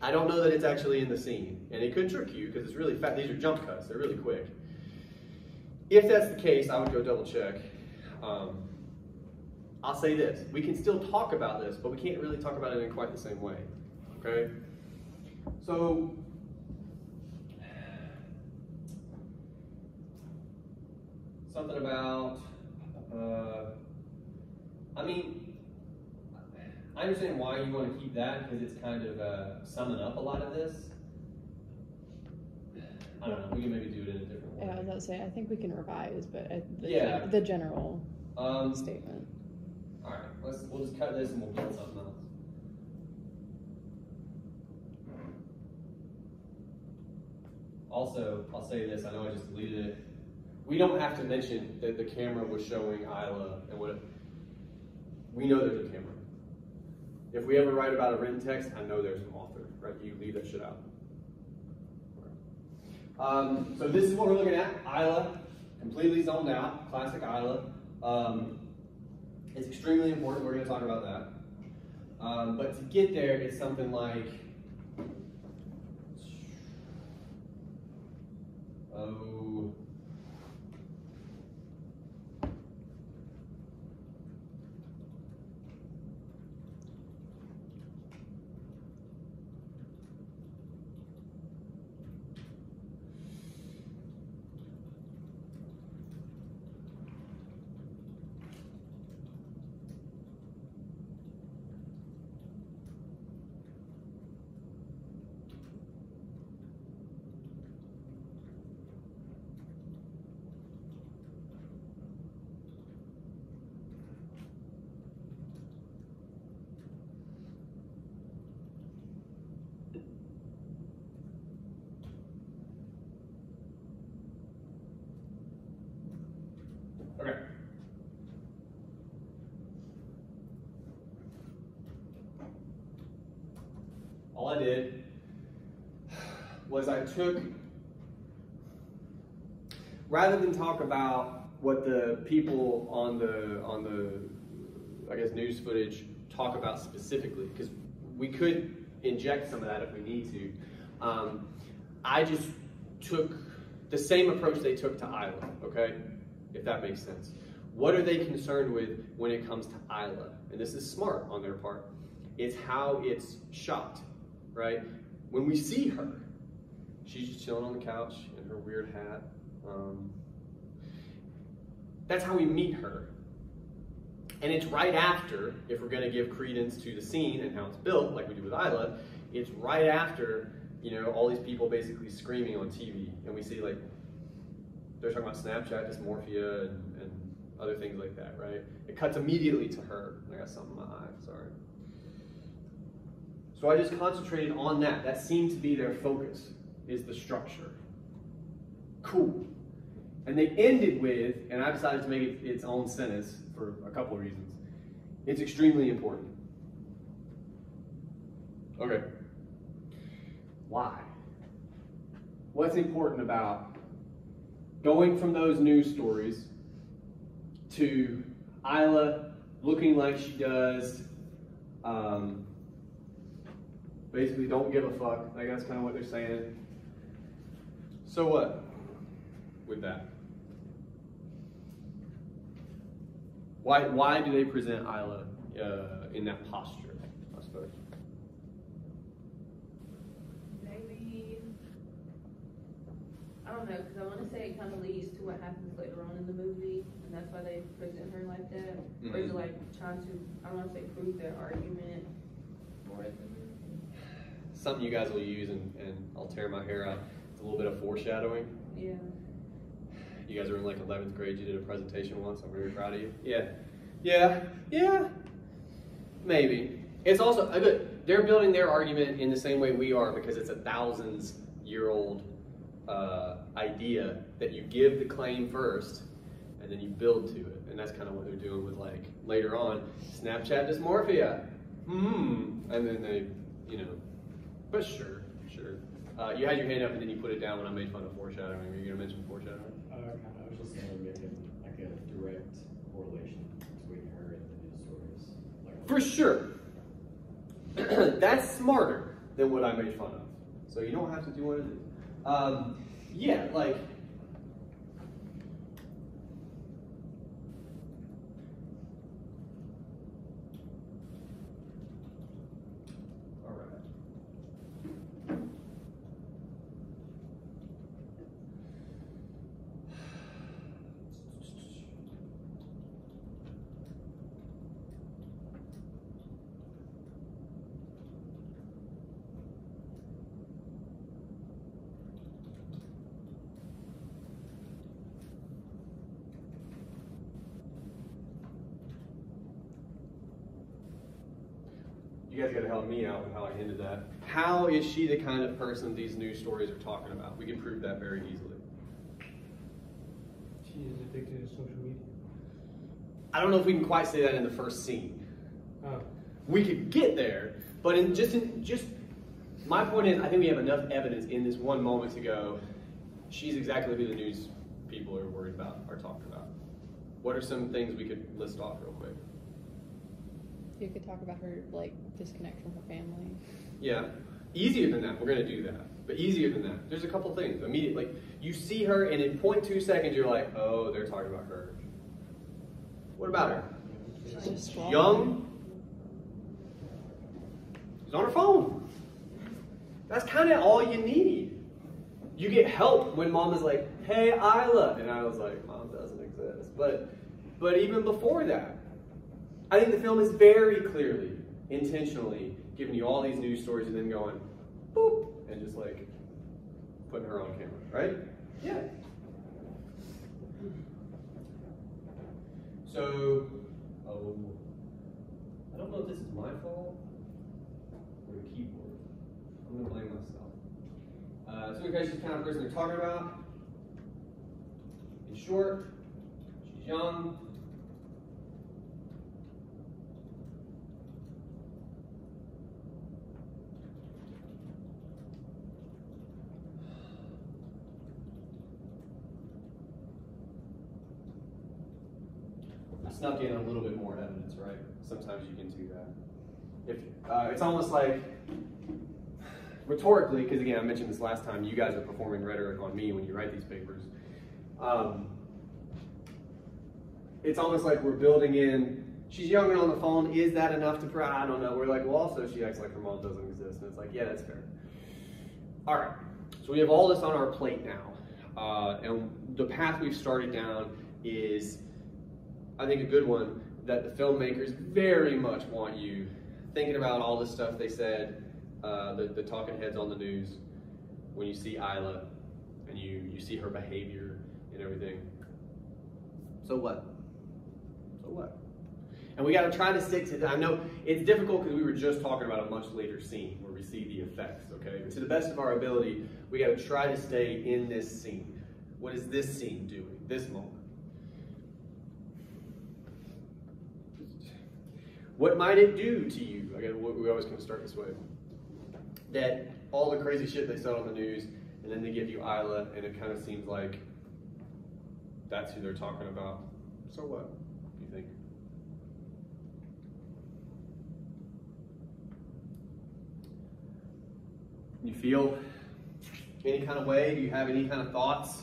I don't know that it's actually in the scene, and it could trick you because it's really fast. These are jump cuts, they're really quick. If that's the case, I would go double check. I'll say this, we can still talk about this, but we can't really talk about it in quite the same way, okay? So, something about, I mean, I understand why you want to keep that because it's kind of summing up a lot of this. I don't know, we can maybe do it in a different way. Yeah, I was about to say, I think we can revise, but Yeah. the general statement. All right, we'll just cut this and we'll get something else. Also, I'll say this, I know I just deleted it. We don't have to mention that the camera was showing Isla and what we know there's a camera. If we ever write about a written text, I know there's an author, right? You leave that shit out. So this is what we're looking at. Isla, completely zoned out, classic Isla. It's extremely important. We're going to talk about that. But to get there, it's something like, okay. All I did was I took, rather than talk about what the people on the I guess news footage talk about specifically, because we could inject some of that if we need to. I just took the same approach they took to Isla, okay? If that makes sense. What are they concerned with when it comes to Isla? And this is smart on their part. It's how it's shot, right? When we see her, she's just chilling on the couch in her weird hat. That's how we meet her. And it's right after, if we're going to give credence to the scene and how it's built, like we do with Isla, it's right after, you know, all these people basically screaming on TV. And we see, like, they're talking about Snapchat dysmorphia and other things like that, right? It cuts immediately to her. I got something in my eye, sorry. So I just concentrated on that. That seemed to be their focus, is the structure. Cool. And they ended with, and I decided to make it its own sentence for a couple of reasons. It's extremely important. Okay. Why? What's important about going from those news stories to Isla looking like she does, basically don't give a fuck. I guess kind of what they're saying. So what with that? Why do they present Isla in that posture, I suppose? Maybe, I don't know, because I want to say it kind of leads to what happens later on in the movie, and that's why they present her like that. Or is it like trying to, I don't want to say prove their argument for it? Something you guys will use, and I'll tear my hair out. It's a little bit of foreshadowing. Yeah. You guys were in like 11th grade, you did a presentation once, I'm very proud of you. Yeah, maybe. It's also, they're building their argument in the same way we are, because it's a thousands-year-old idea that you give the claim first, and then you build to it. And that's kind of what they're doing with, like, later on, Snapchat dysmorphia. And then they, you know, but sure. You had your hand up and then you put it down when I made fun of foreshadowing. Were you going to mention foreshadowing? I was just saying making like a direct correlation between her and the news stories. Like, for sure. That's smarter than what I made fun of. So you don't have to do one of these. Yeah, like, you guys got to help me out with how I ended that. How is she the kind of person these news stories are talking about? We can prove that very easily. She is addicted to social media. I don't know if we can quite say that in the first scene. Oh. We could get there, but just my point is, I think we have enough evidence in this one moment to go, she's exactly who the news people are worried about, are talking about. What are some things we could list off real quick? You could talk about her, like, disconnect from her family. Yeah, easier than that. We're gonna do that, but easier than that. There's a couple things. Immediately, like, you see her, and in 0.2 seconds, you're like, oh, they're talking about her. What about her? She's just strong. Young. She's on her phone. That's kind of all you need. You get help when mom is like, hey, Isla. And I was like, mom doesn't exist. But even before that, I think the film is very clearly, intentionally giving you all these news stories and then going, boop, and just like putting her on camera, right? Yeah. So, I don't know if this is my fault or the keyboard. I'm gonna blame myself. So because she's the kind of person they're talking about. In short, she's young. I snuck in a little bit more evidence, right? Sometimes you can do that. If it's almost like rhetorically, because again, I mentioned this last time, you guys are performing rhetoric on me when you write these papers. It's almost like we're building in, she's young and on the phone, is that enough to, I don't know. We're like, well, also she acts like her mom doesn't exist. And it's like, yeah, that's fair. All right, so we have all this on our plate now. And the path we've started down is, I think, a good one, that the filmmakers very much want you thinking about all the stuff they said, the talking heads on the news, when you see Isla and you see her behavior and everything. So what? So what? And we got to try to stick to that. I know it's difficult because we were just talking about a much later scene where we see the effects, okay? But to the best of our ability, we got to try to stay in this scene. What is this scene doing, this moment? What might it do to you? Again, we always kind of start this way. That all the crazy shit they said on the news, and then they give you Isla, and it kind of seems like that's who they're talking about. So what, do you think? You feel any kind of way? Do you have any kind of thoughts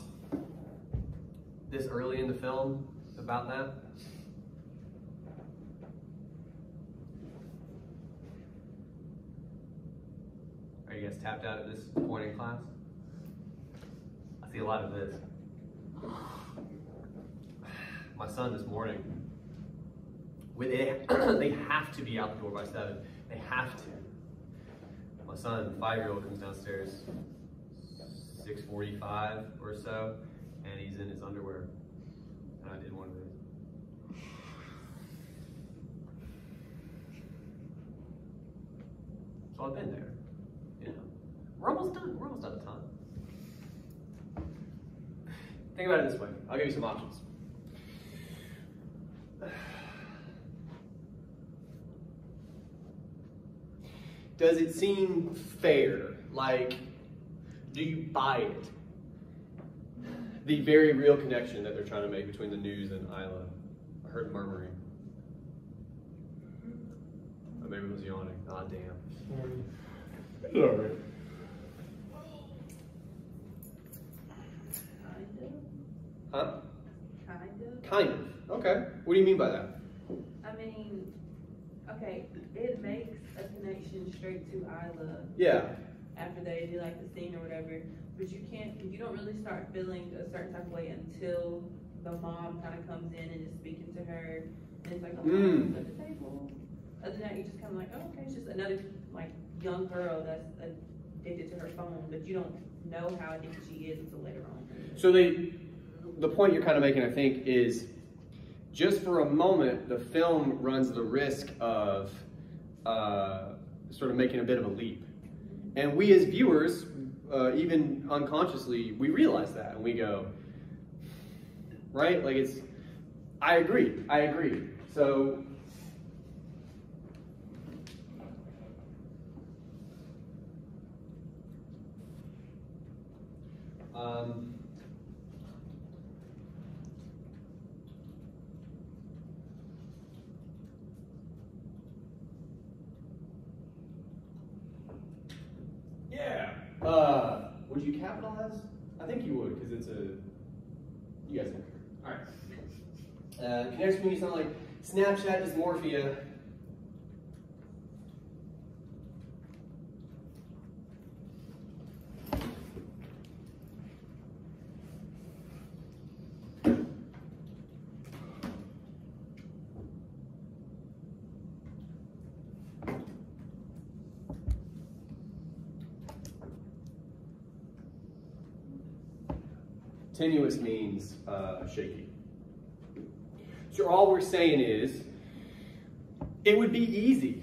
this early in the film about that? Are you guys tapped out at this point in class? I see a lot of this. My son this morning, they have to be out the door by 7. They have to. My son, 5-year-old, comes downstairs 6:45 or so, and he's in his underwear. And I did one of these. So I've been there. You know, we're almost done. We're almost out of time. Think about it this way. I'll give you some options. Does it seem fair? Like, do you buy it? The very real connection that they're trying to make between the news and Isla. I heard murmuring. Or maybe it was yawning. Ah, damn. It's all right. Huh? Kind of. Okay. What do you mean by that? I mean, okay, it makes a connection straight to Isla. Yeah. After they do like the scene or whatever, but you don't really start feeling a certain type of way until the mom kind of comes in and is speaking to her, and it's like, oh, mom's at the table. Other than that, you just kind of like, oh, okay, it's just another like young girl that's addicted to her phone, but you don't know how addicted she is until later on. So the point you're kind of making, I think, is just for a moment, the film runs the risk of sort of making a bit of a leap. And we as viewers, even unconsciously, we realize that and we go, right? Like I agree. So Yeah. Would you capitalize? I think you would, because it's a. You guys know. All right. Connection community sound like Snapchat dysmorphia. Tenuous means shaky. So all we're saying is, it would be easy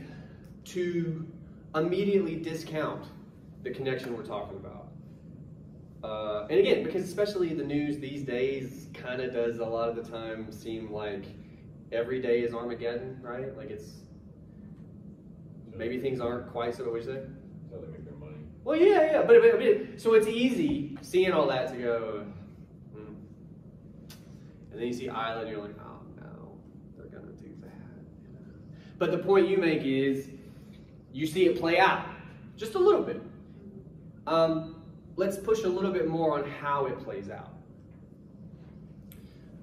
to immediately discount the connection we're talking about. And again, because especially the news these days kind of does a lot of the time seem like every day is Armageddon, right? Like it's, maybe things aren't quite so, what you say? That's how they make their money. Well, yeah, but so it's easy seeing all that to go, and then you see Isla and you're like, oh no, they're gonna do that. But the point you make is, you see it play out, just a little bit. Let's push a little bit more on how it plays out.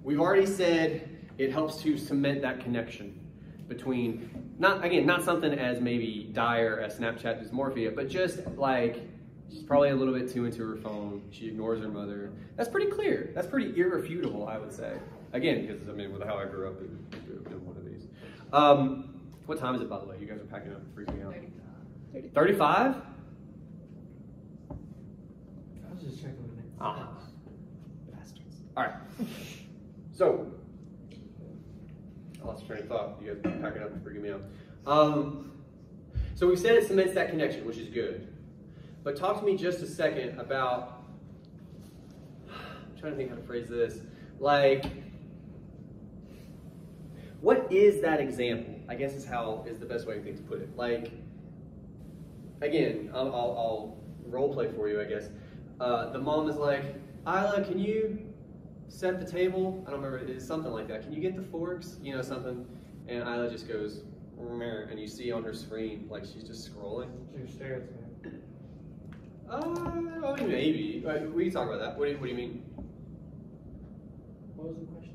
We've already said it helps to cement that connection between, not something as maybe dire as Snapchat dysmorphia, but just like, she's probably a little bit too into her phone. She ignores her mother. That's pretty clear. That's pretty irrefutable, I would say. Again, because I mean, with how I grew up in one of these. What time is it, by the way? You guys are packing up, freaking me out. 35? I was just checking the next. Ah, bastards. All right. So, I lost train of thought. You guys are packing up and freaking me out. So we said it cements that connection, which is good. But talk to me just a second about, I'm trying to think how to phrase this. Like, what is that example? I guess is the best way I think to put it. Like, again, I'll role play for you, I guess. The mom is like, Isla, can you set the table? I don't remember, it's something like that. Can you get the forks? You know, something. And Isla just goes, meh, and you see on her screen, like she's just scrolling. You're stereotyping. I mean, maybe. We can talk about that. What do you mean? What was the question?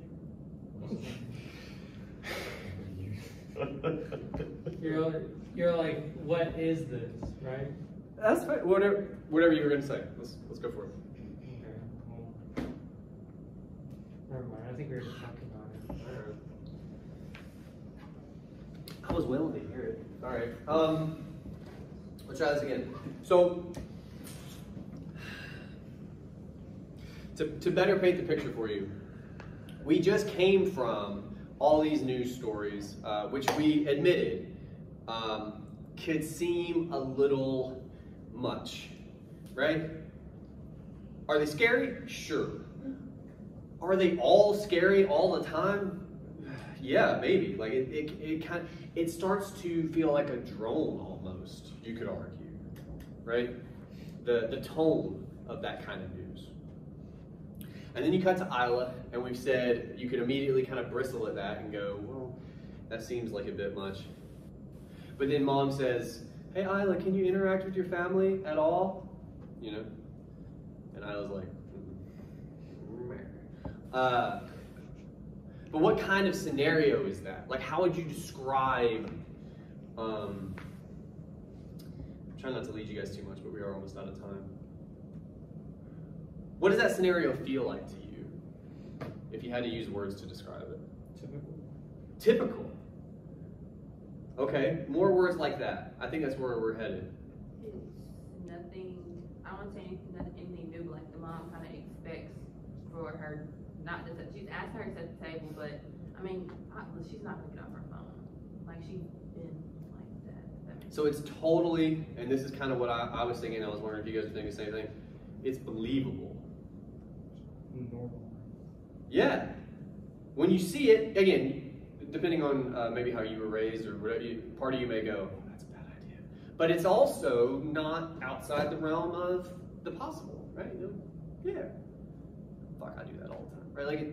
You're like, what is this, right? That's fine. Whatever you were going to say. Let's go for it. Okay. Well, never mind. I think we were just talking about it. I was willing to hear it. All right. Let's try this again. So, to better paint the picture for you, we just came from all these news stories, which we admitted could seem a little much, right? Are they scary? Sure. Are they all scary all the time? Yeah, maybe. Like it starts to feel like a drone almost, you could argue, right? The tone of that kind of news. And then you cut to Isla, and we've said you could immediately kind of bristle at that and go, well, that seems like a bit much. But then mom says, hey Isla, can you interact with your family at all? You know? And Isla's like, but what kind of scenario is that? Like, how would you describe, I'm trying not to lead you guys too much, but we are almost out of time. What does that scenario feel like to you, if you had to use words to describe it? Typical. Typical. Okay, more words like that. I think that's where we're headed. It's nothing, I don't want to say anything new, but like the mom kind of expects for her, not to, she's asked her to set the table, but I mean, she's not going to get off her phone. Like, she's been like that. So it's totally, and this is kind of what I was thinking, I was wondering if you guys are thinking the same thing, it's believable. Normal. Yeah. When you see it, again, depending on maybe how you were raised or whatever, part of you may go, oh, that's a bad idea. But it's also not outside the realm of the possible, right? Yeah. right? Like,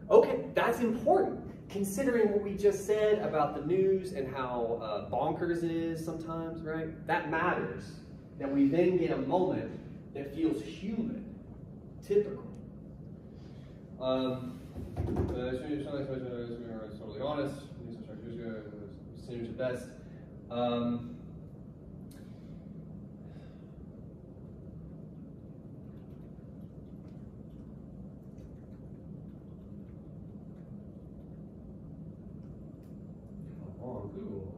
okay, that's important. Considering what we just said about the news and how bonkers it is sometimes, right? That matters. That we then get a moment that feels human, typical. Totally honest. Seems the best. On Google.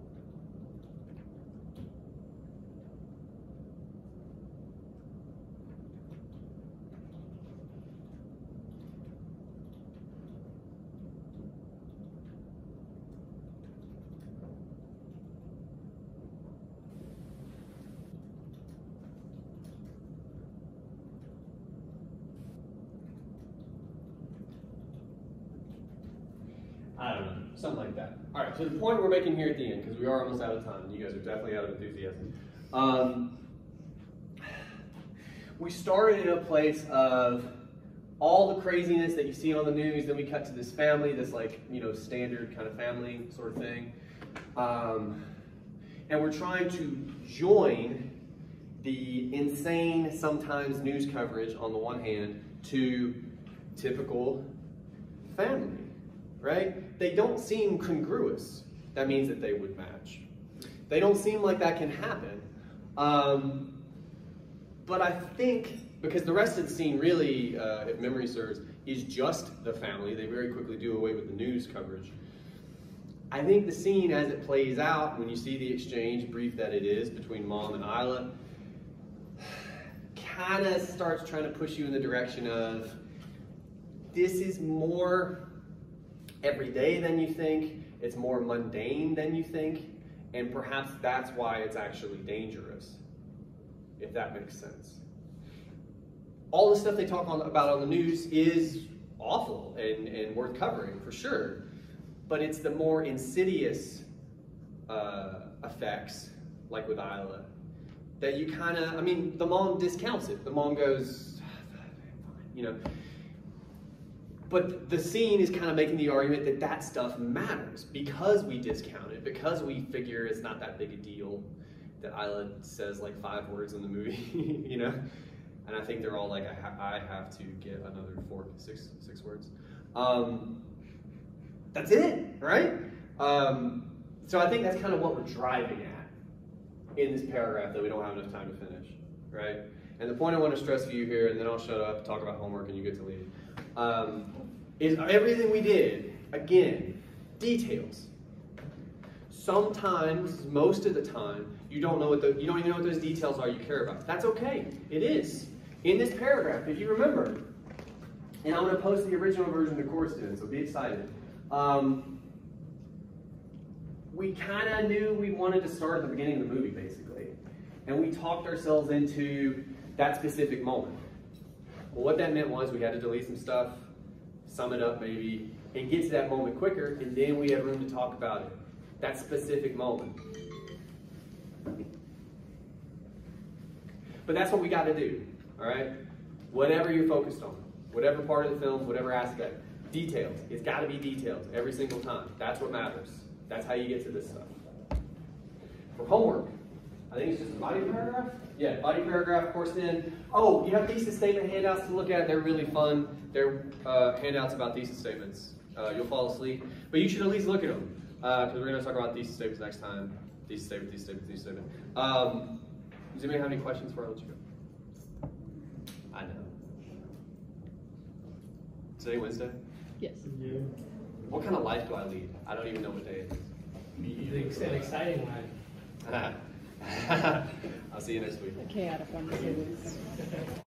I don't know, something like that. All right, so the point we're making here at the end, because we are almost out of time, you guys are definitely out of enthusiasm. We started in a place of all the craziness that you see on the news, then we cut to this family, this like, you know, standard kind of family sort of thing. And we're trying to join the insane, sometimes news coverage on the one hand, to typical family. Right? They don't seem congruous. That means that they would match. They don't seem like that can happen. But I think, because the rest of the scene really, if memory serves, is just the family. They very quickly do away with the news coverage. I think the scene as it plays out, when you see the exchange, brief that it is, between Mom and Isla, kind of starts trying to push you in the direction of, this is more everyday than you think, it's more mundane than you think, and perhaps that's why it's actually dangerous, if that makes sense. All the stuff they talk about on the news is awful and worth covering, for sure, but it's the more insidious effects, like with Isla, that you kind of, I mean, the mom discounts it. The mom goes, you know, but the scene is kind of making the argument that that stuff matters because we discount it, because we figure it's not that big a deal that Isla says like 5 words in the movie, you know? And I think they're all like, I have to get another 6 words. That's it, right? So I think that's kind of what we're driving at in this paragraph that we don't have enough time to finish, right? And the point I want to stress for you here, and then I'll shut up, talk about homework, and you get to leave. Is everything we did, again, details. Sometimes, most of the time, you don't know what you don't even know what those details are you care about. That's okay. It is. In this paragraph, if you remember, and I'm going to post the original version to course students, so be excited. We kind of knew we wanted to start at the beginning of the movie, basically. And we talked ourselves into that specific moment. Well, what that meant was we had to delete some stuff, sum it up maybe, and get to that moment quicker, and then we had room to talk about it. That specific moment. But that's what we got to do, all right? Whatever you're focused on, whatever part of the film, whatever aspect, details. It's got to be details every single time. That's what matters. That's how you get to this stuff. For homework, I think it's just a body paragraph. Yeah, body paragraph, course in. Oh, you have thesis statement handouts to look at. They're really fun. They're handouts about thesis statements. You'll fall asleep, but you should at least look at them because we're going to talk about thesis statements next time. Thesis statement, thesis statement, thesis statement. Does anybody have any questions before I let you go? I know. Today Wednesday? Yes. Yeah. What kind of life do I lead? I don't even know what day it is. An exciting life. I'll see you next week. A chaotic one.